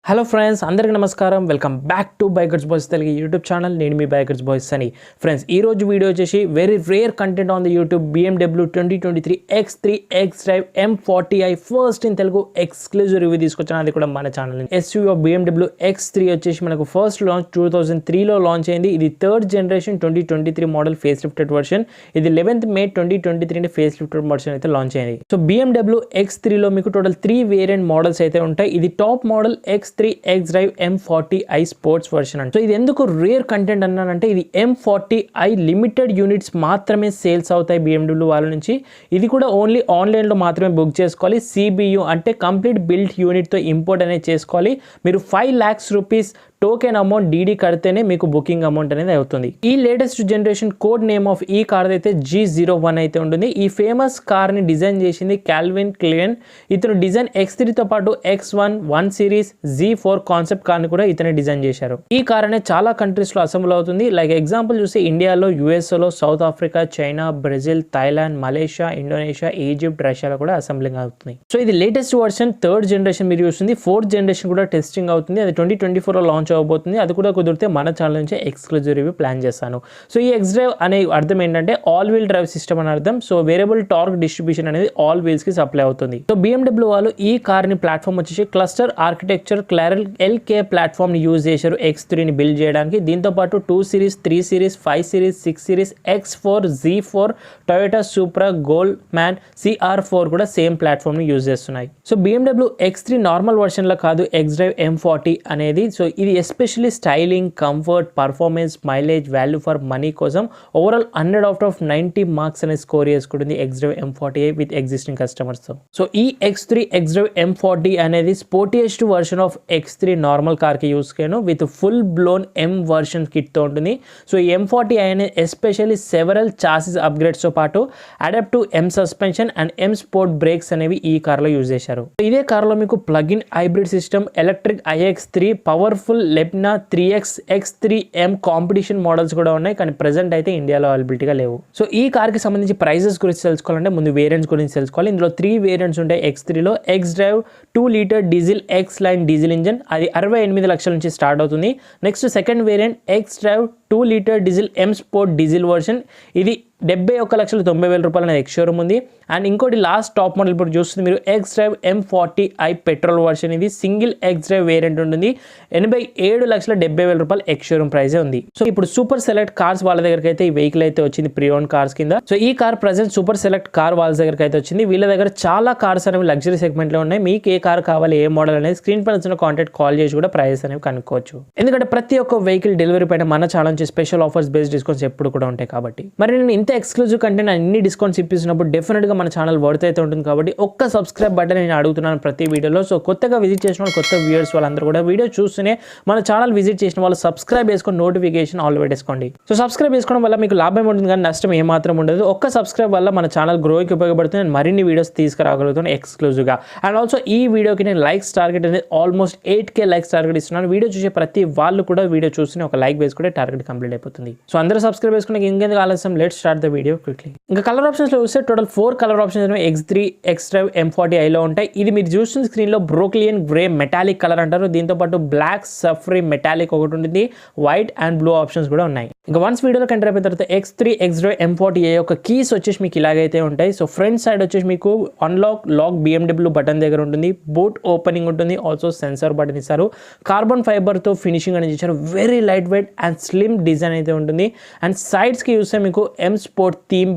Hello friends, అందరికీ నమస్కారం. Welcome back to bikers boys Telugu YouTube channel. నేను మీ బైకర్స్ బాయ్స్ అని. ఫ్రెండ్స్, ఈ రోజు వీడియో వచ్చేసి very rare content on the YouTube BMW 2023 X3 X-Drive M40i first in Telugu exclusive review తీసుకొచ్చాను. అది కూడా మన channel. SUV of BMW X3 వచ్చేసి మనకు ఫస్ట్ లాంచ్ 2003లో లాంచ్ అయింది. ఇది third generation 2023 model face lifted version. ఇది 11th May 2023 face lifted version అయితే లాంచ్ అయింది. సో BMW X3లో మీకు టోటల్ 3 వేరియంట్ మోడల్స్ అయితే ఉంటాయి. ఇది top model X3 X-Drive M40i sports version అంటే. సో ఇది ఎందుకు రేర్ కంటెంట్ అన్నానంటే, ఇది M40i లిమిటెడ్ యూనిట్స్ మాత్రమే సేల్స్ అవుతాయి BMW వాళ్ళ నుంచి. ఇది కూడా ఓన్లీ ఆన్లైన్లో మాత్రమే బుక్ చేసుకోవాలి. CBU అంటే కంప్లీట్ బిల్డ్ యూనిట్తో ఇంపోర్ట్ అనేది చేసుకోవాలి. మీరు 5 lakhs rupees token amount DD కడితేనే మీకు బుకింగ్ అమౌంట్ అనేది అవుతుంది. ఈ latest generation code name of ఈ కార్ అయితే G01 అయితే ఉంటుంది. ఈ ఫేమస్ కార్ ని డిజైన్ చేసింది కాల్విన్ క్లెయిన్. ఇతను డిజైన్ X3 తో పాటు X1 1 series Z4 concept car ని కూడా ఇతనే డిజైన్ చేశారు. ఈ కార్ అనేది చాలా కంట్రీస్ లో అసెంబుల్ అవుతుంది. లైక్ ఎగ్జాంపుల్ చూస్తే ఇండియాలో, USA లో, south Africa, China, Brazil, Thailand, Malaysia, Indonesia, Egypt, రష్యాలో కూడా అసెంబ్లింగ్ అవుతుంది. సో ఇది లేటెస్ట్ వర్షన్, థర్డ్ జనరేషన్ మీరు చూస్తుంది. ఫోర్త్ జనరేషన్ కూడా టెస్టింగ్ అవుతుంది. అది 2024లో లాంచ్ అవబోతుంది. అది కూడా కుదిరితే మన ఛానల్ నుంచి ఎక్స్క్లూజివ్ రివ్యూ ప్లాన్ చేస్తాను. సో ఈ X-Drive అనే అర్థం ఏంటంటే ఆల్ వీల్ డ్రైవ్ సిస్టమ్ అని అర్థం. సో వేరియబుల్ టార్క్ డిస్ట్రిబ్యూషన్ అనేది ఆల్ వీల్స్ కి సప్లై అవుతుంది. సో BMW వాళ్ళు ఈ కార్ ని ప్లాట్ఫామ్ వచ్చేసి క్లస్టర్ ఆర్కిటెక్చర్ క్లారెల్ LK ప్లాట్ఫామ్ ని యూజ్ చేశారు X3 ని బిల్డ్ చేయడానికి. దీంతో పాటు 2 series, 3 series, 5 series, 6 series, X4, Z4, Toyota supra, gold man, CR4 కూడా సేమ్ ప్లాట్ఫామ్ ని యూజ్ చేస్తున్నాయి. So BMW X3 normal version లో కాదు X-Drive M40 అనేది. సో ఇది especially styling, comfort, performance, mileage, value for money కోసం ఓవరాల్ 100 out of 90 మార్క్స్ అనే score చేసుకుంటుంది X-Drive M40i with existing customers తో. సో ఈ X3 X-Drive M40 అనేది sportiest version of X3 normal car కి use చేయను with full blown M version kit తో ఉంటుంది. సో ఈ M40i అనేది ఎస్పెషల్లీ సెవరల్ చాసిస్ అప్గ్రేడ్స్ తో పాటు adaptive M suspension and M sport brakes అనేవి ఈ కార్ లో యూజ్ చేశారు. ఇదే కార్ లో మీకు plug in hybrid system, electric iX3, powerful లెప్నా 3X X3M కాంపిటీషన్ మోడల్స్ కూడా ఉన్నాయి. కానీ ప్రెసెంట్ అయితే ఇండియాలో అవైలబిలిటీగా లేవు. సో ఈ కార్ కి సంబంధించి ప్రైజెస్ గురించి తెలుసుకోవాలంటే ముందు వేరియంట్స్ గురించి తెలుసుకోవాలి. ఇందులో 3 వేరియంట్స్ ఉంటాయి X3లో. X-Drive 2 litre diesel X line diesel engine, అది 68 లక్షల నుంచి స్టార్ట్ అవుతుంది. Next second variant X-Drive 2 litre diesel M sport diesel version, ఇది 71,90,000 రూపాయలు అనేది ఎక్స్షోరూమ్ ఉంది. అండ్ ఇంకోటి లాస్ట్ టాప్ మోడల్ ఇప్పుడు చూస్తుంది మీరు X-Drive M40i పెట్రోల్ వర్షన్. ఇది సింగిల్ X-Drive వేరియంట్ ఉంటుంది. 87,70,000 రూపాయలు ఎక్స్షోరూమ్ ప్రైజే ఉంది. సో ఇప్పుడు సూపర్ సెలెక్ట్ కార్స్ వాళ్ళ దగ్గరికి అయితే ఈ వెహికల్ అయితే వచ్చింది ప్రీ ఓన్ కార్స్ కింద. సో ఈ car present super select car వాళ్ళ దగ్గరికి అయితే వచ్చింది. వీళ్ళ దగ్గర చాలా కార్స్ అనేవి లగ్జరీ సెగ్మెంట్ లో ఉన్నాయి. మీకు ఏ కార్ కావాలి, ఏ మోడల్ అనేది స్క్రీన్ పైన వచ్చిన కాంటాక్ట్ కాల్ చేసి కూడా ప్రైజెస్ అనేవి కనుక్కోవచ్చు. ఎందుకంటే ప్రతి ఒక్క వెహికల్ డెలివరీ పైన మన ఛానల్ నుంచి స్పెషల్ ఆఫర్స్, బేస్డ్ డిస్కౌంట్స్ ఎప్పుడు కూడా ఉంటాయి. కాబట్టి మరి నేను ఇంత ఎక్స్క్లూజివ్ కంటెంట్ అన్ని డిస్కౌంట్స్ ఇప్పిస్తున్నప్పుడు డెఫినెట్ గా మన ఛానల్ వర్త్ అయితే ఉంటుంది. కాబట్టి ఒక్క సబ్స్క్రైబ్ బటన్ నేను అడుగుతున్నాను ప్రతి వీడియోలో. సో కొత్తగా విజిట్ చేసిన వాళ్ళు, కొత్త వ్యూయర్స్ వాళ్ళందరూ కూడా వీడియో చూస్తూనే మన ఛానల్ విజిట్ చేసిన వాళ్ళు సబ్స్క్రైబ్ చేసుకొని నోటిఫికేషన్ ఆల్ పెట్టేసుకోండి. సో సబ్స్క్రైబ్ చేసుకోవడం వల్ల మీకు లాభం ఉంటుంది కానీ నష్టం ఏమాత్రం ఉండదు. ఒక్క సబ్స్క్రైబ్ వల్ల మన ఛానల్ గ్రోకి ఉపయోగపడుతుంది. నేను మరిన్ని వీడియోస్ తీసుకురాగలుగుతాను ఎక్స్క్లూజివ్ గా. అండ్ ఆల్సో ఈ వీడియోకి నేను లైక్స్ టార్గెట్ అనేది ఆల్మోస్ట్ 8K లైక్స్ టార్గెట్ ఇస్తున్నాను. వీడియో చూసే ప్రతి వాళ్ళు కూడా వీడియో చూసి ఒక లైక్ వేసుకుంటే టార్గెట్ కంప్లీట్ అయిపోతుంది. సో అందరూ సబ్స్క్రైబ్ చేసుకుని ఇంకెందుకు ఆలస్యం, let's start the video quickly. ఇంకా కలర్ ఆప్షన్స్ లో చూస్తే total 4 colour options X3 X-Drive M40i లో ఉంటాయి. ఇది మీరు చూస్తున్న స్క్రీన్ లో బ్రోక్లియన్ గ్రే మెటాలిక్ కలర్ అంటారు. దీంతో పాటు బ్లాక్, సఫ్రీ, మెటాలిక్ ఒకటి ఉంటుంది. వైట్ అండ్ బ్లూ ఆప్షన్స్ కూడా ఉన్నాయి. ఇంకా వన్స్ వీడియోలో ఎంటర్ అయిపోయిన తర్వాత X3 X-Drive M40i యొక్క కీస్ వచ్చేసి మీకు ఇలాగైతే ఉంటాయి. సో ఫ్రంట్ సైడ్ వచ్చేసి మీకు అన్లాక్, లాక్ BMW బటన్ దగ్గర ఉంటుంది. బూట్ ఓపెనింగ్ ఉంటుంది. ఆల్సో సెన్సార్ బటన్ ఇస్తారు. కార్బన్ ఫైబర్ తో ఫినిషింగ్ అనేది ఇచ్చారు. Very light weight and slim design అయితే ఉంటుంది. అండ్ సైడ్స్ కి చూస్తే మీకు M స్పోర్ట్ థీమ్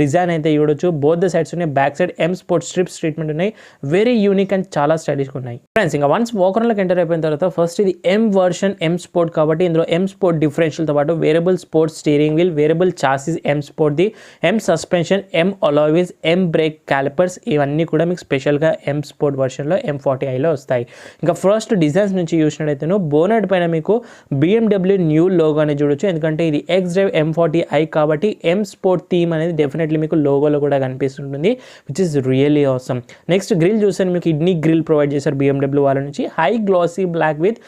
డిజైన్ అయితే చూడొచ్చు. బోత్ ద సైడ్స్ ఉన్నాయి. Back side M sport strips treatment ఉన్నాయి. వెరీ యూనిక్ అండ్ చాలా స్టైలిష్ ఉన్నాయి. ఫ్రెండ్స్, ఇంకా వన్స్ వాకర్లోకి ఎంటర్ అయిపోయిన తర్వాత ఫస్ట్ ఇది M వర్షన్ M స్పోర్ట్ కాబట్టి ఇందులో M స్పోర్ట్ డిఫరెన్షియల్ తో పాటు variable sport steering wheel, variable chassis M sport ది, M suspension, M alloy wheels, M brake callipers, ఇవన్నీ కూడా మీకు స్పెషల్ గా M స్పోర్ట్ వర్షన్ లో M40i లో వస్తాయి. ఇంకా ఫస్ట్ డిజైన్స్ నుంచి చూసినట్టయితే బోనెట్ పైన మీకు BMW న్యూ లోగో అనేది చూడొచ్చు. ఎందుకంటే ఇది X-Drive M40i కాబట్టి M స్పోర్ట్ థీమ్ అనేది డెఫినెట్లీ మీకు లోగోలో కూడా కనిపిస్తుంటుంది, which is really awesome. Next grille చూసాను, మీకు కిడ్నీ గ్రిల్ ప్రొవైడ్ చేశారు BMW వాళ్ళ నుంచి. High glossy black with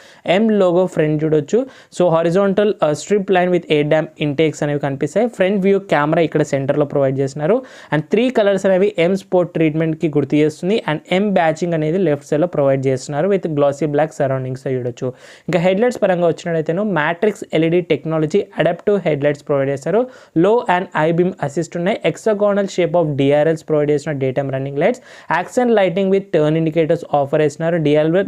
logo front చూడొచ్చు. So horizontal strip line with air dam intakes అనేవి కనిపిస్తాయి. ఫ్రంట్ వ్యూ కెమెరా ఇక్కడ సెంటర్లో ప్రొవైడ్ చేస్తున్నారు. అండ్ 3 కలర్స్ అనేవి స్పోర్ట్ ట్రీట్మెంట్కి గుర్తు చేస్తుంది. అండ్ బ్యాచింగ్ అనేది లెఫ్ట్ సైడ్లో ప్రొవైడ్ చేస్తున్నారు విత్ గ్లాసీ బ్లాక్ సరౌండింగ్స్ చూడొచ్చు. ఇంకా హెడ్లైట్స్ పరంగా వచ్చినట్టయితేను matrix LED technology adaptive headlights provide చేస్తారు. Low and high beam assist ఉన్నాయి. Hexagonal shape of DRLs provide చేసిన daytime running lights. Accent lighting with turn indicators offer చేస్తున్నారు.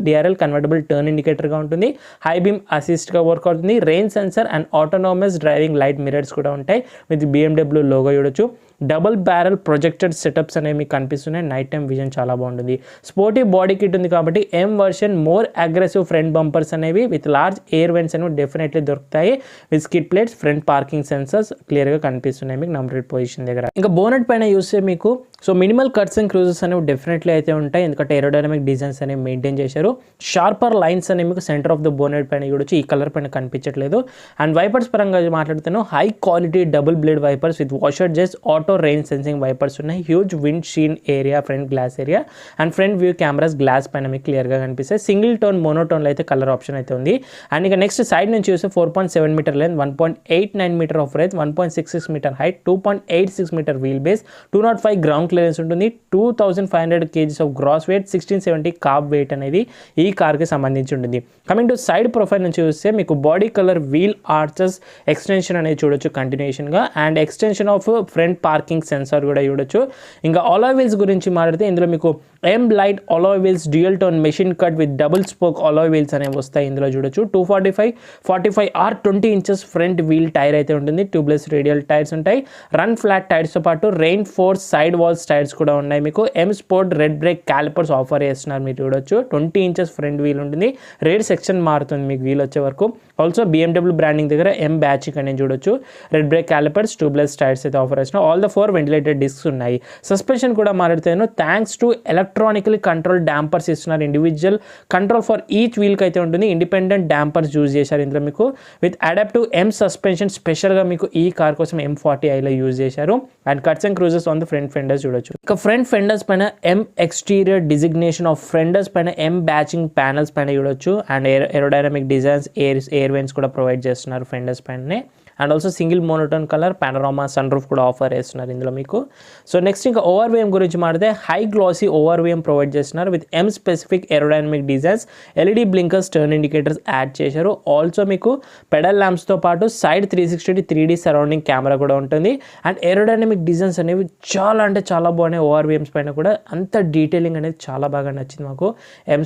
DRL convertible turn ఇండికేటర్గా ఉంటుంది. హై బీమ్ అసిస్ట్గా work అవుతుంది. Rain sensor and autonomous driving light mirrors కూడా ఉంటాయి with BMW logo చూడొచ్చు. Double barrel projected setups అనేవి మీకు కనిపిస్తున్నాయి. నైట్ టైం విజన్ చాలా బాగుంటుంది. స్పోర్టీ బాడీ కిట్ ఉంది కాబట్టి version more aggressive front bumpers అనేవి విత్ లార్జ్ ఎయిర్ వెంట్స్ అనేవి డెఫినెట్లీ దొరుకుతాయి. With skid plates, front parking sensors క్లియర్గా కనిపిస్తున్నాయి మీకు నంబర్ ప్లేట్ పొజిషన్ దగ్గర. ఇంకా బోనెట్ పైన చూస్తే మీకు సో మినిమల్ కట్స్ అండ్ క్రూజెస్ అనేవి డెఫినెట్లీ అయితే ఉంటాయి, ఎందుకంటే ఏరోడైనమిక్ డిజైన్స్ అనేవి మెయింటైన్ చేశారు. షార్పర్ లైన్స్ అనేవి మీకు సెంటర్ ఆఫ్ ద బోనెట్ పైన చూడొచ్చు. ఈ కలర్ పైన కనిపించట్లేదు. అండ్ వైపర్స్ పరంగా మాట్లాడుతాను, high quality double blade wipers with washer jets auto rain sensing wipers ఉన్నాయి. Huge windshield area, front glass area and front view cameras glass పైన మీకు క్లియర్గా కనిపిస్తాయి. సింగిల్ టోన్ మోనోటోన్లో అయితే కలర్ ఆప్షన్ అయితే ఉంది. అండ్ ఇక నెక్స్ట్ సైడ్ నుంచి చూస్తే 4.7 metre length, 1.89 metre of range, 1.66 metre height, 2.86 metre wheel base, 205 ground clearance ఉంటుంది. 2500 kgs of gross weight, 1670 kerb weight అనేది ఈ కార్కి సంబంధించి ఉంటుంది. కమింగ్ టు సైడ్ ప్రొఫైల్ నుంచి చూస్తే మీకు body colour wheel arches extension అనేది చూడొచ్చు కంటిన్యూషన్గా. And extension of front parking sensor కూడా చూడొచ్చు. ఇంకా అలాయ్ వీల్స్ గురించి మాట్లాడితే ఇందులో మీకు light alloy wheels dual tone machine cut with double spoke alloy wheels అనేవి వస్తాయి ఇందులో చూడొచ్చు. 245, 45 or 20 inches front wheel tyre అయితే ఉంటుంది. ట్యూబ్లెస్ రేడియల్ టైర్స్ ఉంటాయి. రన్ ఫ్లాట్ టైర్స్తో పాటు reinforce sidewalls tyres కూడా ఉన్నాయి. మీకు sport red brake callipers offer చేస్తున్నారు మీరు చూడొచ్చు. 20 inches ఫ్రంట్ వీల్ ఉంటుంది. రేర్ సెక్షన్ మారుతుంది మీకు వీల్ వచ్చే వరకు. ఆల్సో BMW బ్రాండింగ్ దగ్గర బ్యాచింగ్ అనేది చూడొచ్చు. Red brake callipers, tubeless tyres అయితే ఆఫర్ చేస్తున్నారు. ఆల్ ద 4 వెంటిలేటెడ్ డిస్క్స్ ఉన్నాయి. సస్పెన్షన్ కూడా మాట్లాడితేను thanks to electronically control dampers ఇస్తున్నారు. ఇండివిజువల్ కంట్రోల్ ఫర్ ఈచ్ వీల్కి అయితే ఉంటుంది. ఇండిపెండెంట్ డాంపర్స్ యూజ్ చేశారు ఇందులో మీకు విత్ అడాప్టివ్ సస్పెన్షన్ స్పెషల్గా మీకు ఈ కార్ కోసం M40iలో యూజ్ చేశారు. And cuts and creases on the front fenders చూడొచ్చు. ఇక ఫ్రంట్ ఫెండర్స్ పైన ఎక్స్టీరియర్ డిజిగ్నేషన్ ఆఫ్ ఫెండర్స్ పైన బ్యాచింగ్ ప్యానల్స్ పైన చూడొచ్చు. And aerodynamic designs, air vents కూడా ప్రొవైడ్ చేస్తున్నారు ఫెండర్స్ పైన. And also single monotone colour panorama sun roof కూడా ఆఫర్ చేస్తున్నారు ఇందులో మీకు. సో నెక్స్ట్ ఇంకా ఓవర్వేఎం గురించి మాట్లాడితే హై గ్లాసీ ఓవర్వేఎం ప్రొవైడ్ చేస్తున్నారు with specific aerodynamic designs. LED blinkers, turn indicators add చేశారు. ఆల్సో మీకు పెడల్ ల్యాంప్స్తో పాటు సైడ్ 360 3D సరౌండింగ్ కెమెరా కూడా ఉంటుంది. అండ్ ఏరోడైనమిక్ డిజైన్స్ అనేవి చాలా అంటే చాలా బాగున్నాయి. ఓవర్వేఎమ్స్ పైన కూడా అంత డీటెయిలింగ్ అనేది చాలా బాగా నచ్చింది మాకు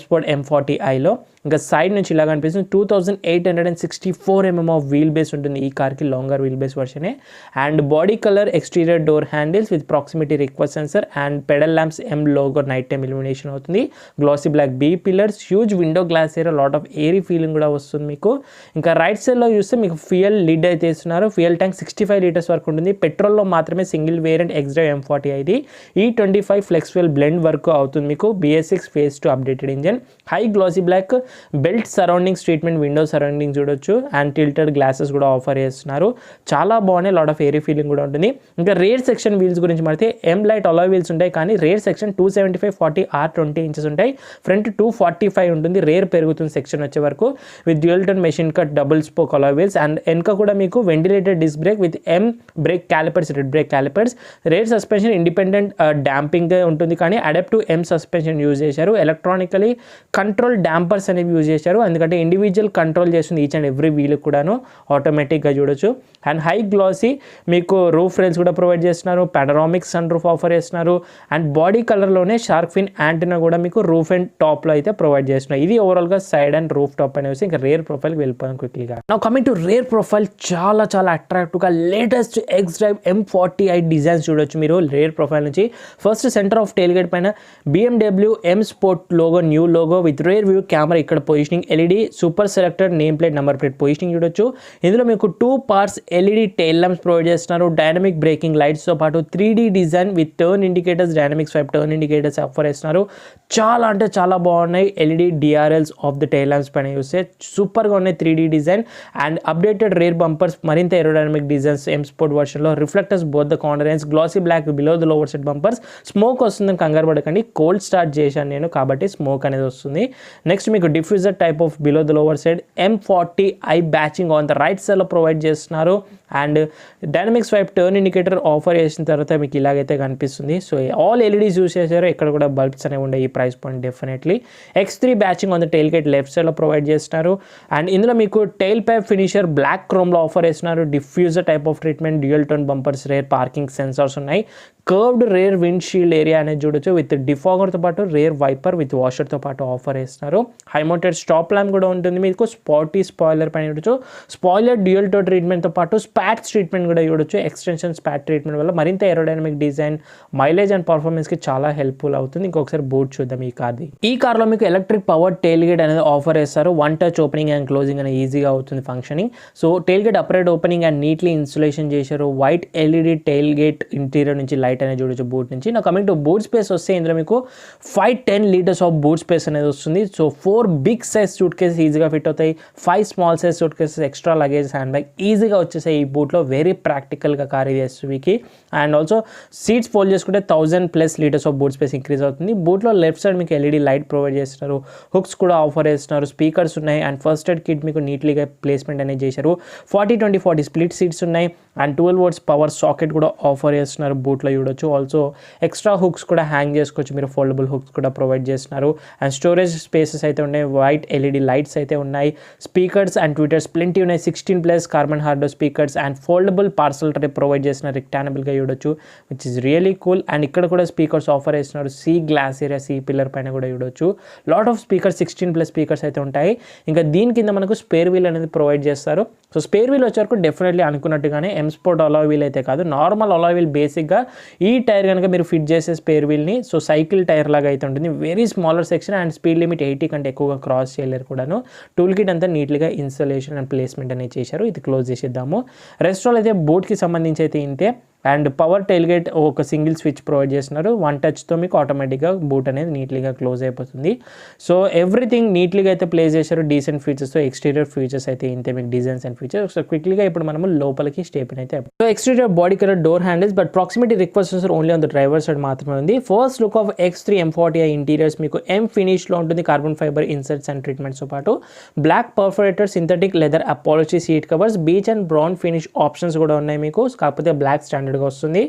స్పోర్ట్ M40iలో. ఇంకా సైడ్ నుంచి ఇలా కనిపిస్తుంది. 2864 mm ఆఫ్ వీల్ బేస్ ఉంటుంది ఈ కార్కి, లాంగర్ వీల్ బేస్ వర్షనే. And body colour exterior door handles with proximity request sensor and pedal lamps logo night time illumination అవుతుంది. Glossy black B pillars, huge window glass area, lot of airy feeling కూడా వస్తుంది మీకు. ఇంకా right సైడ్లో చూస్తే మీకు fuel lid అయితే ఇస్తున్నారు. ఫ్యూయల్ ట్యాంక్ 65 లీటర్స్ వరకు ఉంటుంది. పెట్రోల్లో మాత్రమే సింగిల్ వేరియంట్ XDrive M40 ఇది. E25 flex fuel blend work అవుతుంది మీకు. BS6 phase 2 updated engine. High glossy black belt surroundings treatment, window surrounding చూడొచ్చు. అండ్ టిల్టెడ్ గ్లాసెస్ కూడా ఆఫర్ చేస్తున్నారు. చాలా బాగున్నాయి, లాట్ ఆఫ్ ఎయిరీ ఫీలింగ్ కూడా ఉంటుంది. ఇంకా రేర్ సెక్షన్ వీల్స్ గురించి మాడితే లైట్ అలాయ్ వీల్స్ ఉంటాయి, కానీ రేర్ సెక్షన్ 275 40 or 20 inches ఉంటాయి. ఫ్రంట్ 245 ఉంటుంది. రేర్ పెరుగుతుంది సెక్షన్ వచ్చే వరకు with dual tone machine cut double spoke alloy wheels. And వెనక కూడా మీకు ventilated disc brake with brake callipers, red brake callipers. Rear suspension independent damping ఉంటుంది, కానీ అడాప్టివ్ సస్పెన్షన్ యూజ్ చేశారు. ఎలక్ట్రానికలీ కంట్రోల్ డాంపర్స్ అనేవి యూజ్ చేశారు, ఎందుకంటే ఇండివిజువల్ కంట్రోల్ చేస్తుంది ఈచ్ అండ్ ఎవ్రీ వీల్ కూడాను ఆటోమేటిక్గా చూడొచ్చు. అండ్ హై గ్లాసీ మీకు రూఫ్ రైల్స్ కూడా ప్రొవైడ్ చేస్తున్నారు. పానోరామిక్ సన్ రూఫ్ ఆఫర్ చేస్తున్నారు. అండ్ బాడీ కలర్లోనే షార్క్ ఫిన్ యాంటీనా కూడా మీకు రూఫ్ అండ్ టాప్లో అయితే ప్రొవైడ్ చేస్తున్నారు. ఇది ఓవరాల్గా సైడ్ అండ్ రూఫ్ టాప్ అనేసి. ఇంకా రేర్ ప్రొఫైల్కి వెళ్ళిపోయాం క్విక్లీగా. Now coming to rear profile, చాలా చాలా అట్రాక్టివ్గా లేటెస్ట్ XDrive M40i డిజైన్స్ చూడొచ్చు మీరు రేర్ ప్రొఫైల్ నుంచి. First centre of tailgate పైన BMW sport logo, new logo with rear view camera ఇక్కడ positioning, LED super selected name plate, number plate positioning చూడొచ్చు. ఇందులో మీకు 2 parts LED tail lamps provide చేస్తున్నారు. Dynamic braking లైట్స్తో పాటు 3D design with turn indicators, dynamic swipe turn indicators offer చేస్తున్నారు. చాలా అంటే చాలా బాగున్నాయి. LED DRLs of the tail lamps పైన చూస్తే సూపర్గా ఉన్నాయి. 3D design and updated rear bumpers, మరింత ఏరోడైనమిక్ డిజైన్స్ ఎం స్పోర్ట్ వర్షన్లో. Reflectors both the corners, glossy black below the lower set bumpers. Smoke వస్తుందని కంగారు పడకండి, కోల్డ్ స్టార్ట్ చేశాను నేను కాబట్టి స్మోక్ అనేది వస్తుంది. నెక్స్ట్ మీకు diffuser type of below the lower side M40 I బ్యాచింగ్ on the right సైడ్లో ప్రొవైడ్ చేస్తున్నారు. And dynamic swipe turn indicator offer చేసిన తర్వాత మీకు ఇలాగైతే కనిపిస్తుంది. సో ఆల్ ఎల్ఈడీస్ యూస్ చేశారు, ఎక్కడ కూడా బల్బ్స్ అనేవి ఉండే ఈ price point definitely. X3 badging on the tailgate left సైడ్లో ప్రొవైడ్ చేస్తున్నారు. అండ్ ఇందులో మీకు టైల్ పైప్ ఫినిషర్ బ్లాక్ క్రోమ్లో ఆఫర్ చేస్తున్నారు. Diffuser type of treatment, dual tone bumpers, rear parking sensors ఉన్నాయి. Curved rear windshield area అనేది చూడొచ్చు with డిఫాగర్తో పాటు రేర్ వైపర్ విత్ వాషర్తో పాటు ఆఫర్ చేస్తున్నారు. హై మౌంటెడ్ స్టాప్ ల్యాంప్ కూడా ఉంటుంది మీకు. స్పాటీ స్పాయిలర్ పైన చూడొచ్చు. స్పాయిలర్ డ్యూయల్ టో ట్రీట్మెంట్తో పాటు స్పాట్స్ ట్రీట్మెంట్ కూడా చూడొచ్చు. ఎక్స్టెన్షన్ స్పాట్ ట్రీట్మెంట్ వల్ల మరింత ఏరోడైనమిక్ డిజైన్, మైలేజ్ అండ్ పర్ఫార్మెన్స్కి చాలా హెల్ప్ఫుల్ అవుతుంది. ఇంకొకసారి బోర్డ్ చూద్దాం ఈ కార్ది. ఈ కార్లో మీకు ఎలక్ట్రిక్ పవర్ టైల్ గేట్ అనేది ఆఫర్ చేస్తారు. One touch opening and closing అనేది ఈజీగా అవుతుంది functioning. So tailgate operate opening and neatly installation చేశారు. White LED tailgate interior నుంచి లైట్ అనేది చూడొచ్చు బూట్ నుంచి. నా కమింగ్ టు బూట్ స్పేస్ వస్తే ఇందులో మీకు 510 లీటర్స్ ఆఫ్ బూట్ స్పేస్ అనేది వస్తుంది. So 4 big size suitcases ఈజీగా ఫిట్ అవుతాయి. 5 small size suitcases, extra luggage, handbag ఈజీగా వచ్చేసాయి ఈ బూట్లో. వెరీ ప్రాక్టికల్గా కార్ ఇది ఎస్యూవీకి. అండ్ ఆల్సో సీట్స్ ఫోల్డ్ చేసుకుంటే 1000+ litres of boot space increase అవుతుంది. బూట్లో లెఫ్ట్ సైడ్ మీకు ఎల్ఈడి లైట్ ప్రొవైడ్ చేస్తున్నారు. హుక్స్ కూడా ఆఫర్ చేస్తున్నారు. స్పీకర్స్ ఉన్నాయి అండ్ ఫస్ట్ ఎయిడ్ కిట్ మీకు నీట్లీగా ప్లేస్మెంట్ అనేది చేశారు. 40-20-40 స్ప్లిట్ సీట్స్ ఉన్నాయి అండ్ 12 volts పవర్ సాకెట్ కూడా ఆఫర్ చేస్తున్నారు బూట్లో చూడొచ్చు. ఆల్సో ఎక్స్ట్రా హుక్స్ కూడా హ్యాంగ్ చేసుకోవచ్చు మీరు, ఫోల్డబుల్ హుక్స్ కూడా ప్రొవైడ్ చేస్తున్నారు. అండ్ స్టోరేజ్ స్పేసెస్ అయితే ఉన్నాయి. వైట్ ఎల్ఈడి లైట్స్ అయితే ఉన్నాయి. స్పీకర్స్ అండ్ ట్విటర్స్ ప్lenty ఉన్నాయి. 16+ కార్బన్ హార్డో speakers and foldable parcel tray provide చేసిన రెక్టానబుల్గా చూడొచ్చు, which is really cool. And ఇక్కడ కూడా స్పీకర్స్ ఆఫర్ చేస్తున్నారు. C glass area, C pillar పైన కూడా చూడొచ్చు. లాట్ ఆఫ్ స్పీకర్స్, 16+ స్పీకర్స్ అయితే ఉంటాయి. ఇంకా దీని కింద మనకు స్పేర్ వీల్ అనేది ప్రొవైడ్ చేస్తారు. సో స్పేర్ వీల్ వచ్చేవరకు డెఫినెట్లీ అనుకున్నట్టుగానే ఎం స్పోర్ట్ అలాయ్ వీల్ అయితే కాదు, నార్మల్ అలాయ్ వీల్. బేసిక్గా ఈ టైర్ కనుక మీరు ఫిట్ చేసే స్పేర్ వీల్ని సో సైకిల్ టైర్ లాగా అయితే ఉంటుంది. Very smaller section and speed limit 80 కంటే ఎక్కువగా క్రాస్ చేయలేరు కూడాను. టూల్ కిట్ అంతా నీట్గా ఇన్స్టాలేషన్ అండ్ ప్లేస్మెంట్ అనేది చేశారు. ఇది క్లోజ్ చేసేద్దాము. రెస్టాల్ అయితే బోట్కి సంబంధించి అయితే ఇంతే. అండ్ పవర్ టైల్ గేట్ ఒక సింగిల్ స్విచ్ ప్రొవైడ్ చేస్తున్నారు. 1 టచ్తో మీకు ఆటోమేటిక్గా బూట్ అనేది నీట్లీగా క్లోజ్ అయిపోతుంది. సో ఎవ్రీథింగ్ నీట్లీగా అయితే ప్లేస్ చేశారు. డీసెంట్ ఫీచర్స్తో. ఎక్స్టీరియర్ ఫీచర్స్ అయితే ఇంతే మీకు, డిజైన్స్ అండ్ ఫీచర్స్. సో క్విక్లీగా ఇప్పుడు మనము లోపలికి స్టేప్ అయితే. So exterior body colour, door handles, but proximity request only on the driver side మాత్రమే ఉంది. First look of X3 M40i interiors మీకు ఎం ఫినిష్లో ఉంటుంది. కార్బన్ ఫైబర్ ఇన్సర్ట్స్ అండ్ ట్రీట్మెంట్స్తో పాటు black perforated, synthetic leather upholstery seat covers, beige and brown finish options కూడా ఉన్నాయి మీకు. కాకపోతే బ్లాక్ స్టాండర్డ్గా వస్తుంది.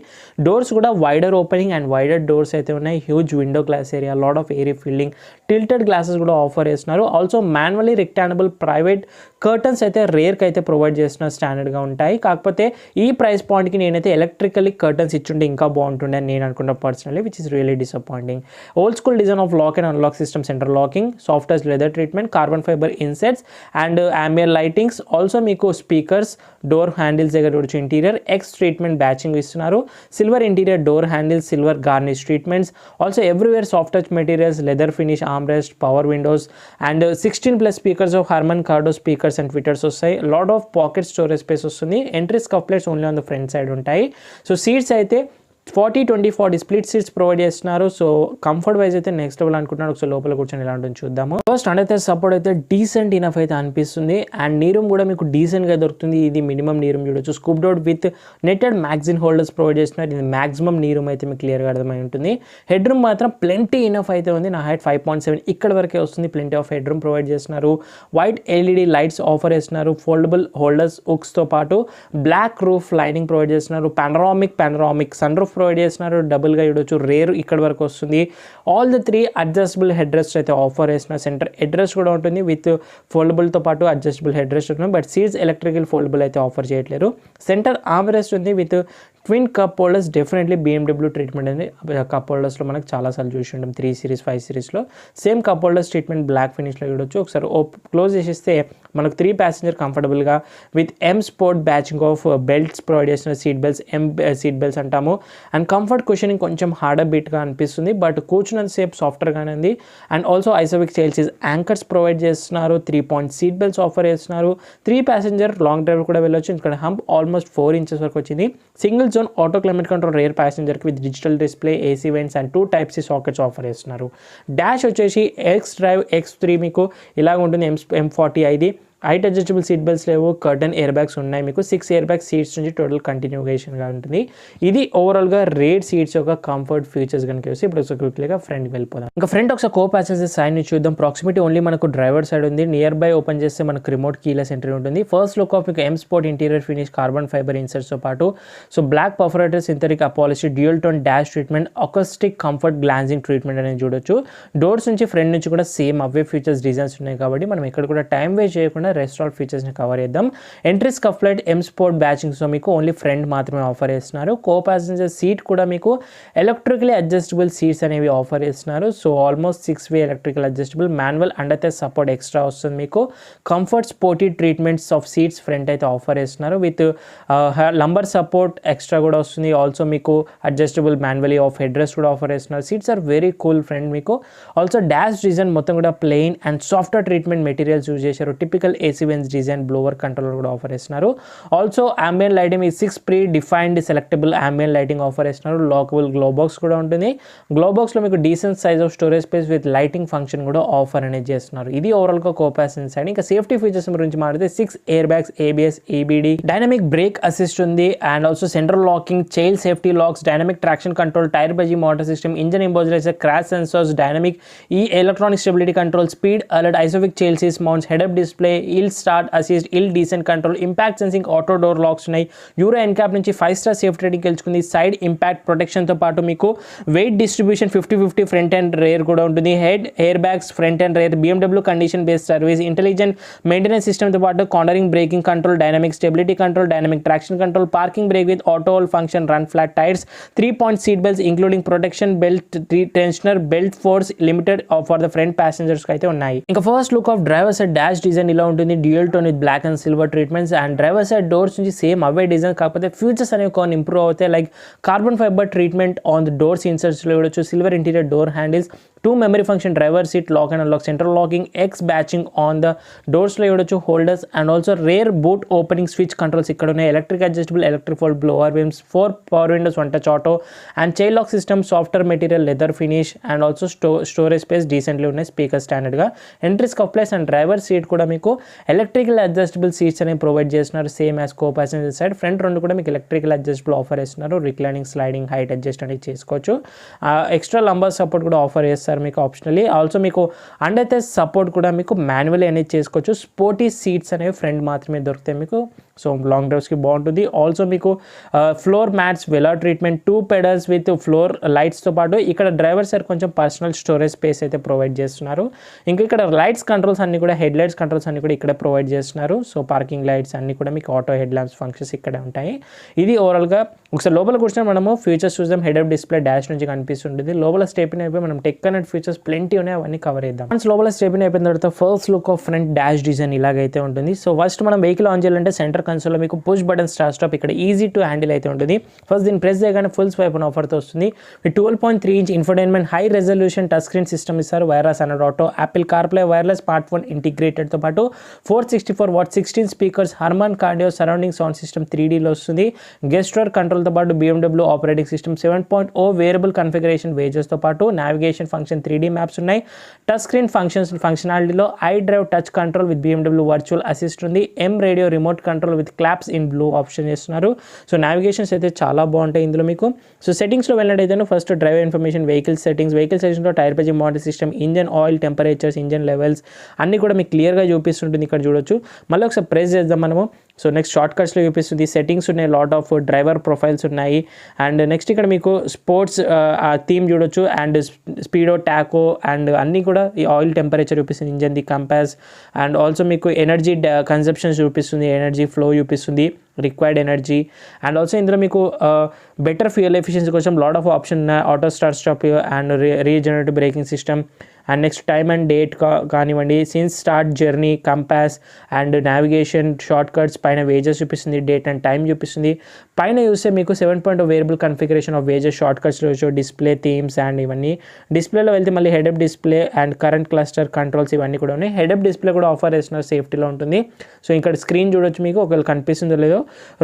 డోర్స్ కూడా wider opening and wider doors అయితే ఉన్నాయి. Huge window glass area, lot of area filling, tilted glasses కూడా ఆఫర్ చేస్తున్నారు. Also manually retractable private curtains అయితే రేర్కి అయితే ప్రొవైడ్ చేస్తున్నారు, స్టాండర్డ్గా ఉంటాయి. కాకపోతే ఈ ప్రైస్ పాయింట్కి నేనైతే ఎలక్ట్రికల్లీ కర్టన్స్ ఇచ్చుంటే ఇంకా బాగుంటుండే అని నేను అనుకుంటా personally, which is really disappointing. Old school design of lock and unlock system, centre locking, soft touch leather treatment, carbon fibre insets and ambient lightings. Also మీకు స్పీకర్స్, డోర్ హ్యాండిల్స్ దగ్గర వచ్చి interior X treatment badging ఇస్తున్నారు. Silver interior door handles, silver garnish treatments. Also everywhere soft touch materials, leather finish armrest, power windows and 16+ speakers of Harman Kardon speakers and tweeters వస్తాయి. Lot of pocket storage space వస్తుంది. Entry scuff plates only on the front side ఉంటాయి. So seats అయితే 40-20-40 split seats provide చేస్తున్నారు. So comfort wise అయితే next level అనుకుంటున్నాను. ఒకసారి లోపల కూర్చొని ఎలా ఉంటుంది చూద్దాము. ఫస్ట్ అండర్ సపోర్ట్ అయితే డీసెంట్ ఇనఫ్ అయితే అనిపిస్తుంది. అండ్ నీ రూమ్ కూడా మీకు డీసెంట్గా దొరుకుతుంది. ఇది మినిమం నీ రూమ్ చూడొచ్చు. Scoop door with netted magazine holders provide చేస్తున్నారు. ఇది మాక్సిమం నీ రూమ్ అయితే మీకు క్లియర్గా అర్థమై ఉంటుంది. హెడ్ రూమ్ మాత్రం ప్లెంటీ ఇనఫ్ అయితే ఉంది. నా హైట్ 5.7 ఇక్కడ వరకే వస్తుంది. Plenty of head room provide చేస్తున్నారు. వైట్ ఎల్ఈడి లైట్స్ ఆఫర్ చేస్తున్నారు. ఫోల్డబుల్ హోల్డర్స్ హుక్స్తో పాటు బ్లాక్ రూఫ్ లైనింగ్ ప్రొవైడ్ చేస్తున్నారు. పానరామిక్ సన్ రూఫ్ ప్రొవైడ్ చేస్తున్నారు. డబుల్గా చూడొచ్చు. రేర్ ఇక్కడ వరకు వస్తుంది. All the 3 adjustable head rest అయితే ఆఫర్ చేస్తున్నారు. సెంటర్ హెడ్ రెస్ట్ కూడా ఉంటుంది విత్ ఫోల్డబుల్తో పాటు అడ్జస్టబుల్ హెడ్ రెస్ట్ ఉంటుంది. బట్ సీట్స్ ఎలక్ట్రికల్ ఫోల్డబుల్ అయితే ఆఫర్ చేయట్లేరు. సెంటర్ ఆర్మ్ రెస్ట్ ఉంది with twin cup holders definitely BMW treatment అనేది కప్ హోల్డర్స్లో మనకు చాలాసార్లు చూసి ఉంటాం 3 సిరీస్ 5 సిరీస్లో same cup holders treatment black ఫినిష్లో చూడొచ్చు. ఒకసారి క్లోజ్ చేసేస్తే మనకు 3 ప్యాసింజర్ కంఫర్టబుల్గా with M sport badging of belts provide చేసిన సీట్ బెల్ట్స్ సీట్ బెల్ట్స్ అంటాము. అండ్ కంఫర్ట్ కుషనింగ్ కొంచెం హార్డర్ బీట్గా అనిపిస్తుంది, బట్ కూర్చున్నంత సేపు సాఫ్ట్గానే ఉంది. అండ్ ఆల్సో ఐసోవిక్ చైల్సీస్ యాంకర్స్ ప్రొవైడ్ చేస్తున్నారు, 3 పాయింట్ సీట్ బెల్ట్స్ ఆఫర్ చేస్తున్నారు. 3 ప్యాసింజర్ లాంగ్ డ్రైవ్ కూడా వెళ్ళొచ్చు. ఇక్కడ హంప్ ఆల్మోస్ట్ 4 ఇంచెస్ వరకు వచ్చింది. Single zone auto climate control rear ప్యాసింజర్కి with digital display, AC vents and 2 Type-C sockets offer చేస్తున్నారు. డాష్ వచ్చేసి X-Drive X3 మీకు ఇలాగ ఉంటుంది. M40 ఇది హైట్ అడ్జస్టబుల్ సీట్ బెల్ట్స్ లేవు, కర్టన్ ఎయిర్ బ్యాగ్స్ ఉన్నాయి. మీకు 6 ఎయిర్ బ్యాగ్ సీట్స్ నుంచి టోటల్ కంటిన్యూగేషన్గా ఉంటుంది. ఇది ఓవరాల్గా రేట్ సీట్స్ యొక్క కంఫర్ట్ ఫీచర్స్ కనుక చూసి ఇప్పుడు ఒకసారి క్విక్లీగా ఫ్రంట్కి వెళ్ళిపోదాం. ఇంకా ఫ్రంట్ ఒకసారి కో ప్యాసింజర్ సైడ్ నుంచి చూద్దాం. ప్రాక్సిమిటీ ఓన్లీ మనకు డ్రైవర్ సైడ్ ఉంది. నియర్ బై ఓపెన్ చేస్తే మనకు రిమోట్ కీలెస్ ఎంట్రీ ఉంటుంది. ఫస్ట్ లుక్ ఆఫ్ మీకు M sport interior finish carbon fibre ఇన్సర్ట్స్తో పాటు black perforated synthetic upholstery dual tone dash treatment, acoustic comfort glazing treatment అనేది చూడొచ్చు. డోర్స్ నుంచి ఫ్రంట్ నుంచి కూడా సేమ్ అవే ఫీచర్స్ డిజైన్స్ ఉన్నాయి కాబట్టి మనం ఇక్కడ కూడా టైం వేస్ట్ చేయకుండా రెస్టారెంట్ ఫీచర్స్ని కవర్ చేద్దాం. ఎంట్రీ స్కఫ్ లైట్ M స్పోర్ట్ బ్యాచింగ్స్తో మీకు ఓన్లీ ఫ్రంట్ మాత్రమే ఆఫర్ చేస్తున్నారు. కో ప్యాసింజర్ సీట్ కూడా మీకు ఎలక్ట్రికలీ అడ్జస్టబుల్ సీట్స్ అనేవి ఆఫర్ చేస్తున్నారు. Almost 6 way electrical adjustable, manual and అయితే సపోర్ట్ ఎక్స్ట్రా వస్తుంది. మీకు comfort sporty treatments of seats front అయితే ఆఫర్ చేస్తున్నారు. విత్ లంబర్ సపోర్ట్ ఎక్స్ట్రా కూడా వస్తుంది. ఆల్సో మీకు adjustable manually of headrest కూడా ఆఫర్ చేస్తున్నారు. Seats are very cool front. మీకు ఆల్సో డాష్ డిజైన్ మొత్తం కూడా plain and software treatment materials use చేశారు. Typical AC vents design blower controller కూడా ఆఫర్ చేస్తున్నారు. ఆల్సో అంబియన్ లైటింగ్ ఈ 6 predefined selectable ambient lighting offer చేస్తున్నారు. Lockable glove box కూడా ఉంటుంది. గ్లో బాక్స్లో మీకు decent size of storage space with lighting function కూడా ఆఫర్ అనేది చేస్తున్నారు. ఇది ఓవరాల్గా కో ప్యాసింజర్ సైడ్. ఇంకా సేఫ్టీ ఫీచర్స్ గురించి మాట్లాడితే 6 airbags, ABS, EBD, dynamic brake assist ఉంది. And also central locking, child safety locks, dynamic traction control, tyre బజీ monitor system, engine ఇంబోజరైజర్, crash sensors, dynamic electronic stability control, speed alert, ISOFIX child seats mounts, head up display, start assist, descent control, impact sensing, auto door locks ఉన్నాయి. Euro NCAP నుంచి 5 star safety rating గెలుచుకుంది. Side impact ప్రొటెక్షన్తో పాటు మీకు weight distribution 50-50 front and rear కూడా ఉంటుంది. Head air bags front and rear, BMW condition based service, intelligent maintenance సిస్టమ్తో పాటు cornering braking control, dynamic stability control, dynamic traction control, parking break with auto hold function, run flat tyres, 3 point seat belts including protection belt, tensioner belt force limited for the front passengers అయితే ఉన్నాయి. ఇంకా first look of driver side dash design ఇలా ఉంటుంది. Dual tone with black and silver treatments. And driver side doors నుంచి same అవే design, కాకపోతే features అనేవి కొన్ని ఇంప్రూవ్ అవుతాయి. Like carbon fibre treatment on the doors ఇన్సర్ట్స్లో చూడొచ్చు. Silver interior door handles, 2 memory function driver seat lock and unlock, central locking, X badging on the డోర్స్లో చూడొచ్చు. Holders and also rear boot opening switch controls ఇక్కడ ఉన్నాయి. Electric adjustable, electric fold blower విమ్స్, 4 power windows, 1 touch auto and child lock system, software material, leather finish and also storage space decently ఉన్నాయి. Speaker స్టాండర్డ్గా. Entry scuff place and driver seat కూడా మీకు electrical adjustable seats అనేవి provide చేస్తున్నారు. Same as కో passenger side. Front రెండు కూడా మీకు electrical adjustable offer చేస్తున్నారు. రిక్లైనింగ్, స్లైడింగ్, హైట్ అడ్జస్ట్ అనేది చేసుకోవచ్చు. ఎక్స్ట్రా లంబర్ సపోర్ట్ కూడా ఆఫర్ చేస్తారు మీకు ఆప్షనల్లీ. ఆల్సో మీకు అండర్ సపోర్ట్ కూడా మీకు మాన్యువల్లీ అనేది చేసుకోవచ్చు. స్పోర్టీ సీట్స్ అనేవి ఫ్రంట్ మాత్రమే దొరుకుతాయి మీకు. లాంగ్ డ్రైవ్స్కి బాగుంటుంది. ఆల్సో మీకు floor mats, velour treatment, 2 pedals with floor లైట్స్తో పాటు ఇక్కడ డ్రైవర్ సైడ్ కొంచెం పర్సనల్ స్టోరేజ్ స్పేస్ అయితే ప్రొవైడ్ చేస్తున్నారు. ఇంకా ఇక్కడ లైట్స్ కంట్రోల్స్ అన్ని కూడా, హెడ్ లైట్స్ కంట్రోల్స్ అన్ని కూడా ఇక్కడ ప్రొవైడ్ చేస్తున్నారు. పార్కింగ్ లైట్స్ అన్ని కూడా మీకు ఆటో హెడ్ ల్యాంప్స్ ఫంక్షన్స్ ఇక్కడే ఉంటాయి. ఇది ఓవరాల్గా ఒకసారి లోపల కూర్చొని మనము ఫీచర్స్ చూద్దాం. హెడ్ అప్ డిస్ప్లే డాష్ నుంచి కనిపిస్తుంటుంది. లోపల స్టెప్ ఇన్ అయిపోయి మనం టెక్ కనెక్ట్ ఫీచర్స్ ప్lenty ఉన్నాయి, అవన్నీ కవర్ చేద్దాం. లోపల స్టెప్ ఇన్ అయిపోయిన తర్వాత first look of front dash design ఇలాగైతే ఉంటుంది. ఫస్ట్ మనం వెహికల్ ఆన్ చేయాలంటే సెంటర్ కన్సోల్లో మీకు పుష్ బటన్ స్టార్ట్ స్టాప్ ఇక్కడ ఈజీ టు హ్యాండిల్ అయితే ఉంటుంది. ఫస్ట్ దీన్ని ప్రెస్ చేయగానే ఫుల్ స్వైప్ అని ఆఫర్తో వస్తుంది. 12.3 inch infotainment high resolution touch screen system ఇస్తారు. Wireless and auto, Apple CarPlay, wireless smart phone ఇంటిగ్రేటెడ్తో పాటు 464 watt 16 speakers, Harman Kardon surrounding sound system 3Dలో వస్తుంది. గెస్టర్ కంట్రోల్తో పాటు BMW operating system 7.0 variable configuration వేజెస్తో పాటు నావిగేషన్ ఫంక్షన్ 3D మ్యాప్స్ ఉన్నాయి. టచ్ స్క్రీన్ ఫంక్షనాలిటీలో iDrive touch control with BMW virtual assist ఉంది. M radio remote control with claps in blue option చేస్తున్నారు. నావిగేషన్స్ అయితే చాలా బాగుంటాయి ఇందులో మీకు. సెట్టింగ్స్లో వెళ్ళినట్టయితే ఫస్ట్ డ్రైవ్ ఇన్ఫర్మేషన్, వెహికల్ సెట్టింగ్స్లో tyre page motor system, engine oil temperatures, engine levels అన్నీ కూడా మీకు క్లియర్గా చూపిస్తుంటుంది ఇక్కడ చూడొచ్చు. మళ్ళీ ఒకసారి ప్రెస్ చేద్దాం మనము. నెక్స్ట్ షార్ట్ కట్స్లో చూపిస్తుంది. సెట్టింగ్స్ ఉన్నాయి, లాట్ ఆఫ్ డ్రైవర్ ప్రొఫైల్స్ ఉన్నాయి. అండ్ నెక్స్ట్ ఇక్కడ మీకు స్పోర్ట్స్ థీమ్ చూడొచ్చు. అండ్ స్పీడో, టాకో అండ్ అన్నీ కూడా ఈ ఆయిల్ టెంపరేచర్ చూపిస్తుంది, engine the compass and also మీకు ఎనర్జీ కన్సెప్షన్స్ చూపిస్తుంది, ఎనర్జీ ఫ్లో చూపిస్తుంది. రిక్వైర్డ్ ఎనర్జీ, అండ్ ఆల్సో ఇందులో మీకు బెటర్ ఫ్యూయల్ ఎఫిషియన్సీ కోసం లాట్ ఆఫ్ ఆప్షన్ ఉన్నాయి. Auto start stop and regenerative braking system, and next time and date కానివ్వండి, since start journey, compass and navigation, shortcuts, పైన వేజెస్ చూపిస్తుంది, date and time చూపిస్తుంది. పైన చూస్తే మీకు 7.0 వేరియబుల్ కన్ఫిగరేషన్ ఆఫ్ వేజెస్, షార్ట్ కట్స్లో డిస్ప్లే థీమ్స్ అండ్ ఇవన్నీ. డిస్ప్లేలో వెళ్తే మళ్ళీ head up display and current cluster controls ఇవన్నీ కూడా ఉన్నాయి. హెడ్ అప్ డిస్ప్లే కూడా ఆఫర్ చేస్తున్నారు, సేఫ్టీలో ఉంటుంది. సో ఇక్కడ స్క్రీన్ చూడొచ్చు, మీకు ఒకవేళ కనిపిస్తుందో లేదో.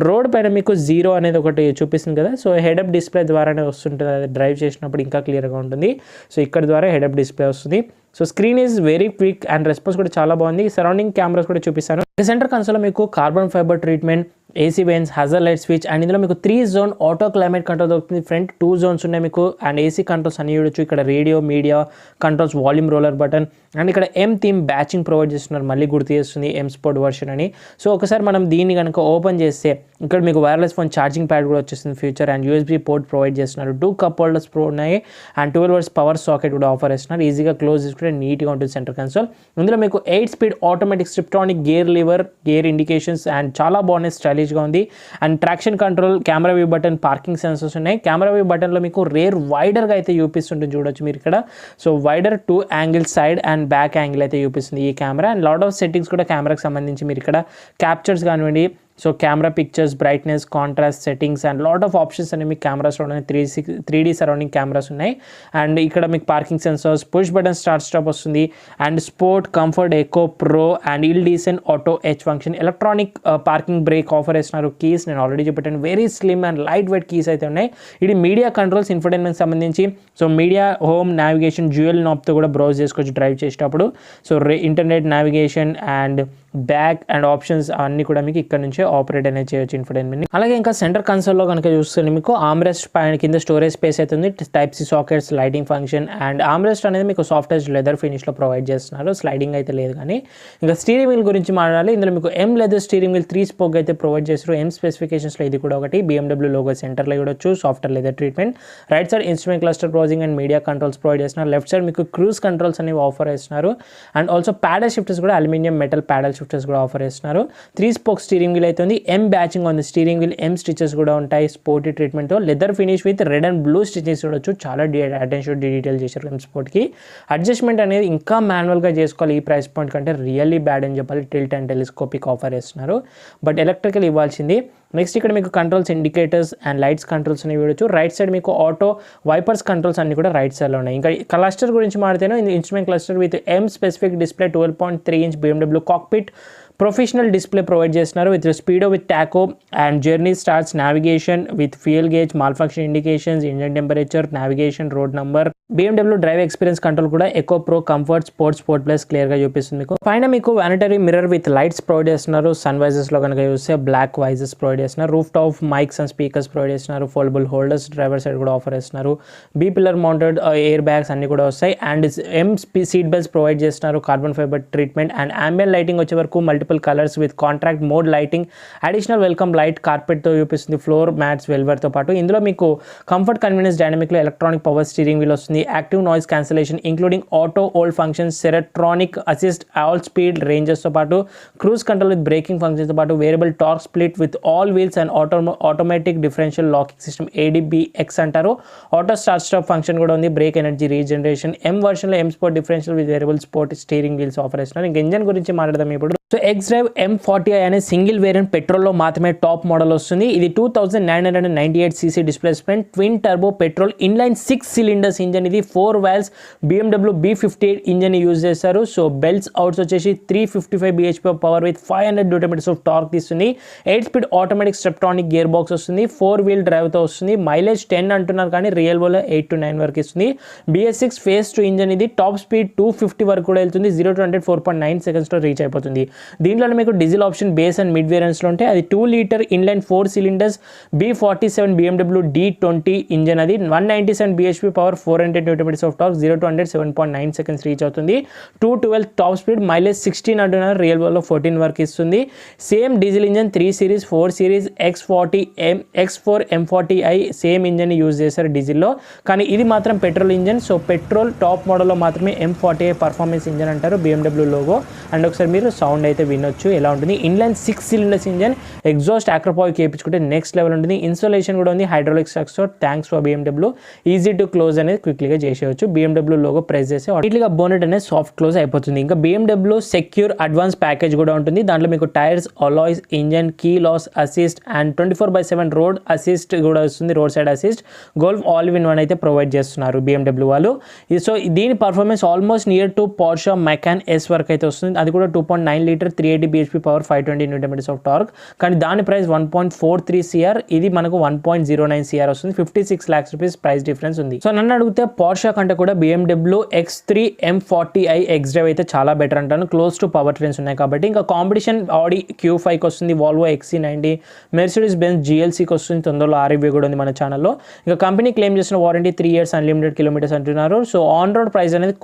రోడ్ పైన మీకు 0 అనేది ఒకటి చూపిస్తుంది కదా, సో హెడ్ అప్ డిస్ప్లే ద్వారానే వస్తుంటుంది, అది డ్రైవ్ చేసినప్పుడు ఇంకా క్లియర్గా ఉంటుంది. సో ఇక్కడ ద్వారా హెడ్ అప్ డిస్ప్లే వస్తుంది. So screen is very quick and response కూడా చాలా బాగుంది. సరౌండింగ్ కెమెరాస్ కూడా చూపిస్తాను. సెంటర్ కన్సోల్లో మీకు carbon fibre treatment, AC veins, Hajar light switch, and ఇందులో మీకు 3 జోన్ ఆటో క్లైమేట్ కంట్రోల్ దొరుకుతుంది. ఫ్రంట్ 2 జోన్స్ ఉన్నాయి మీకు, అండ్ ఏసీ కంట్రోల్స్ అన్ని చూడొచ్చు. ఇక్కడ radio, media controls, volume roller button, and ఇక్కడ ఎం థీమ్ బ్యాచింగ్ ప్రొవైడ్ చేస్తున్నారు, మళ్ళీ గుర్తు చేస్తుంది ఎం స్పోర్ట్ వర్షన్ అని. సో ఒకసారి మనం దీన్ని కనుక ఓపెన్ చేస్తే ఇక్కడ మీకు వైర్లెస్ ఫోన్ ఛార్జింగ్ ప్యాడ్ కూడా వచ్చేస్తుంది future, and USB port provide చేస్తున్నారు. 2 కప్ హోల్డర్స్ ఉన్నాయి, అండ్ 12 వాట్స్ పవర్ సాకెట్ కూడా ఆఫర్ చేస్తున్నారు. ఈజీగా క్లోజ్ చేసుకుంటే నీట్గా ఉంటుంది సెంటర్ కన్సోల్. ఇందులో మీకు 8 speed automatic Steptronic gear lever, gear indications, and చాలా బాగున్నాయి, స్టైలిష్గా ఉంది. And traction control, camera view button, parking sensors ఉన్నాయి. కెమెరా వ్యూ బటన్లో మీకు రేర్ వైడర్గా అయితే చూపిస్తుంటుంది, చూడొచ్చు మీరు ఇక్కడ. So wider 2 angle, side and back angle అయితే చూపిస్తుంది ఈ camera. And lot of settings కూడా కెమెరాకి సంబంధించి మీరు ఇక్కడ క్యాప్చర్స్ కానివ్వండి, so camera pictures, brightness, contrast settings, and lot of options అనేవి మీకు కెమెరాస్లో ఉన్నాయి. 3D సరౌండింగ్ కెమెరాస్ ఉన్నాయి. అండ్ ఇక్కడ మీకు parking sensors, push button start stop వస్తుంది, and sport, comfort, eco, pro and hill descent auto H function. Electronic parking brake offer చేస్తున్నారు. Keys నేను already చెప్పాను, very slim and light weight keys అయితే ఉన్నాయి. ఇది మీడియా కంట్రోల్స్, ఇన్ఫర్టైన్మెంట్ సంబంధించి. So media, home, navigation, dual నాబ్తో కూడా browse చేసుకోవచ్చు డ్రైవ్ చేసేటప్పుడు. So internet, navigation and back and options అన్నీ కూడా మీకు ఇక్కడ నుంచే ఆపరేట్ అనేది చేయొచ్చు ఇన్ఫర్టైన్మెంట్. అలాగే ఇంకా సెంటర్ కన్సోల్లో కనుక చూస్తే మీకు ఆమ్రెస్ట్ పైన కింద స్టోరేజ్ స్పేస్ అయితే ఉంది, type C sockets, lighting function, and armrest అనేది మీకు సాఫ్ట్ టచ్ లెదర్ ఫినిష్లో ప్రొవైడ్ చేస్తున్నారు. స్లైడింగ్ అయితే లేదు. కానీ ఇంకా స్టీరింగ్ వీల్ గురించి మాట్లాడాలి. ఇందులో మీకు ఎం లెదర్ స్టీరింగ్ వీల్ 3 స్పోక్ అయితే ప్రొవైడ్ చేస్తారు. ఎం స్పెసిఫికేషన్స్లో ఇది కూడా ఒకటి. BMW లోగో సెంటర్లో చూడొచ్చు, software leather treatment. Right side instrument cluster browsing and media controls provide చేస్తున్నారు. లెఫ్ట్ సైడ్ మీకు క్రూజ్ కంట్రోల్స్ అనేవి ఆఫర్ చేస్తున్నారు. అండ్ ఆల్సో ప్యాడల్ షిఫ్టర్స్ కూడా అల్యూమినియం మెటల్ ప్యాడల్ షిఫ్టర్స్ కూడా ఆఫర్ చేస్తున్నారు. 3 స్పోక్ స్టీరింగ్ వీల్ అయితే ఉంది. ఎం బ్యాచింగ్ ఉంది స్టీరింగ్ వీల్, ఎం స్టిచెస్ కూడా ఉంటాయి. Sporty treatment, leather finish with red and blue stitches చూడొచ్చు. చాలా అటెన్షన్ డీటెయిల్ చేశారు ఎం స్పోర్ట్కి. అడ్జస్ట్మెంట్ అనేది ఇంకా మాన్యువల్గా చేసుకోవాలి ఈ ప్రైస్ పాయింట్ కంటే, రియల్లీ బ్యాడ్ అని చెప్పాలి. టిల్ట్ అండ్ టెలిస్కోపిక్ ఆఫర్ చేస్తున్నారు, బట్ ఎలక్ట్రికల్ ఇవ్వాల్సింది. నెక్స్ట్ ఇక్కడ మీకు controls, indicators and lights controls అనేవి చూడొచ్చు. రైట్ సైడ్ మీకు ఆటో వైపర్స్ కంట్రోల్స్ అన్ని కూడా రైట్ సైడ్లో ఉన్నాయి. ఇంకా క్లస్టర్ గురించి మాడితేనే instrument cluster with M specific display, 12.3 inch BMW cockpit professional display provide చేస్తున్నారు with speedo, with tacho and journey starts, navigation with fuel gauge, mall function indications, engine temperature, navigation, road number. BMW drive experience control కూడా eco, pro, comfort, sport plus క్లియర్గా చూపిస్తుంది మీకు. పైన మీకు vanity mirror with lights provide చేస్తున్నారు. Sun వైజెస్లో కనుక చూస్తే బ్లాక్ వైజెస్ ప్రొవైడ్ చేస్తున్నారు. Roof top mics and speakers provide చేస్తున్నారు. ఫోల్డబుల్ హోల్డర్స్ డ్రైవర్ సైడ్ కూడా ఆఫర్ చేస్తున్నారు. B pillar mounted air bags అన్ని కూడా వస్తాయి. And M seat belts provide చేస్తున్నారు, carbon fibre treatment. And ambient lighting వచ్చే వరకు multiple colours with contract mode lighting, additional welcome light కార్పెట్తో చూపిస్తుంది. ఫ్లోర్ మ్యాట్స్ వెల్వర్తో పాటు ఇందులో మీకు కంఫర్ట్, కన్వీనియన్స్, డైనమిక్లో ఎలక్ట్రానిక్ పవర్ స్టీరింగ్ వీల్ వస్తుంది. Active noise cancellation including auto hold functions, Servotronic assist, all speed రేంజెస్తో పాటు క్రూజ్ కంట్రోల్ విత్ బ్రేకింగ్ ఫంక్షన్స్తో పాటు variable torque split with all wheels and automatic differential locking system, ADBX అంటారు. Auto start stop function కూడా ఉంది. Brake energy regeneration. M వర్షన్లో M sport differential with variable sport steering wheels offer చేస్తున్నారు. ఇంకా engine గురించి మాట్లాడదాం ఇప్పుడు. సో X-Drive M40i అనే single variant పెట్రోల్లో మాత్రమే టాప్ మోడల్ వస్తుంది. ఇది 2998 cc displacement, twin turbo petrol inline 6 cylinders engine. ఇది 4 valves BMW B58 engine use చేస్తారు. సో బెల్ట్స్ అవుట్స్ వచ్చేసి 355 bhp power with 500 Nm of torque తీస్తుంది. 8 స్పీడ్ ఆటోమేటిక్ స్ట్రెప్టానిక్ గేర్ బాక్స్ వస్తుంది. 4 wheel డ్రైవ్తో వస్తుంది. Mileage 10 అంటున్నారు కానీ రియల్ వల్ల 8 to 9 వరకు ఇస్తుంది. BS6 phase 2 engine. ఇది టాప్ స్పీడ్ 250 వరకు కూడా వెళ్తుంది. 0 to 100 4.9 secondsలో రీచ్ అయిపోతుంది. దీంట్లో మీకు diesel option base and mid వేరియంట్స్లో ఉంటాయి. అది 2 litre inline 4 cylinders B47 BMW D20 engine. అది 197 bhp power, 400 Nm of torque, 0 to 100 7.9 seconds reach అవుతుంది. 212 టాప్ స్పీడ్, మైలేజ్ 16 అంటున్నారు, రియల్ వల్ల 14 వరకు ఇస్తుంది. Same diesel engine 3 series 4 series X4 M40i same engine use చేశారు డీజిల్లో, కానీ ఇది మాత్రం petrol engine. So petrol top మోడల్లో మాత్రమే M40i పర్ఫార్మెన్స్ ఇంజన్ అంటారు, BMW లోగో. అండ్ ఒకసారి మీరు సౌండ్ అయితే వినొచ్చు ఎలా ఉంటుంది. ఇన్లైన్ 6 సిలిండర్స్ ఇంజన్, ఎగ్జాస్ట్ ఆక్రోపాయిల్ చేయించుకుంటే నెక్స్ట్ లెవెల్ ఉంటుంది. ఇన్స్టాలేషన్ కూడా ఉంది, hydraulic structure. Thanks for BMW, easy to close అనేది క్విక్లీగా చేసేయచ్చు. BMW లోగో ప్రెస్ చేస్తే ఆటోమేటిక్గా బోనెట్ అనేది సాఫ్ట్ క్లోజ్ అయిపోతుంది. ఇంకా BMW సెక్యూర్ అడ్వాన్స్ ప్యాకేజ్ కూడా ఉంటుంది. దాంట్లో మీకు tyres, alloys, engine, key loss assist and 24/7 road assist కూడా వస్తుంది, roadside assist. Golf all in one అయితే ప్రొవైడ్ చేస్తున్నారు BMW వాళ్ళు. సో దీని performance almost near to Porsche Macan S వరకు అయితే వస్తుంది. అది కూడా 2.9 litre 380 bhp power, 520 Nm of torque. కానీ దాని ప్రైస్ 1.43 CR, ఇది మనకు 1.09 CR వస్తుంది. 56 lakhs rupees ప్రైస్ డిఫరెన్స్ ఉంది. సో నన్ను అడిగితే Porsche కంటే కూడా BMW X3 M40i X-Drive అయితే చాలా బెటర్ అంటాను. క్లోజ్ టు పవర్ ట్రైన్స్ ఉన్నాయి కాబట్టి. ఇంకా కాంపిటీషన్ Audi Q5కి వస్తుంది, Volvo XC90, Mercedes Benz GLCకి వస్తుంది. తొందరలో ఆ రివ్యూ కూడా ఉంది మన ఛానల్లో. ఇంకా కంపెనీ క్లెయిమ్ చేసిన వారంటీ 3 years అన్లిమిటెడ్ కిలోమీటర్స్ అంటున్నారు. సో ఆన్ రోడ్ ప్రైస్ అనేది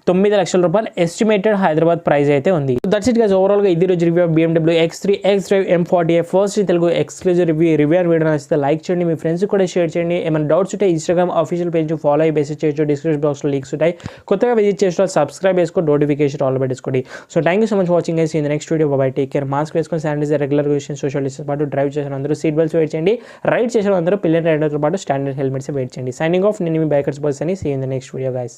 1,09,00,000 రూపాయలు ఎస్టిమేటెడ్ హైదరాబాద్ ప్రైస్ అయితే ఉంది. దట్స్ ఇట్ గైస్, ఓవరాల్గా ఇది రోజు review BMW X3 X-Drive M40i first Telugu exclusive review video నచ్చితే లైక్ చేయండి, మీ ఫ్రెండ్స్ కూడా షేర్ చేయండి. ఏమైనా డౌట్స్ ఉంటే ఇన్స్టాగ్రామ్ అఫీషియల్ పేజ్ ఫాలో అయ్యి మెసేజ్ చేయొచ్చు. డిస్క్రిప్షన్ బాక్స్లో లింక్స్ ఉంటాయి. కొత్తగా విజిట్ చేసిన సబ్స్క్రైబ్ చేసుకో, నోటిఫికేషన్ ఆల్ పెట్టుకోండి. So thank you so much watching guys. In the next video bye, take care. Mask వేసుకొని sanitiser regular use, social distance పాటు డ్రైవ్ చేసిన అందరూ సీట్ బెల్ట్స్ వెయిట్ చేయండి. రైడ్ చేసిన అందరూ పిల్లల రైడర్తో పాటు స్టాండర్డ్ హెల్మెట్స్ వెయిట్ చేయండి. సైనింగ్ ఆఫ్, నేను మీ బైకర్స్ బాయ్స్ అని. See in the next video guys.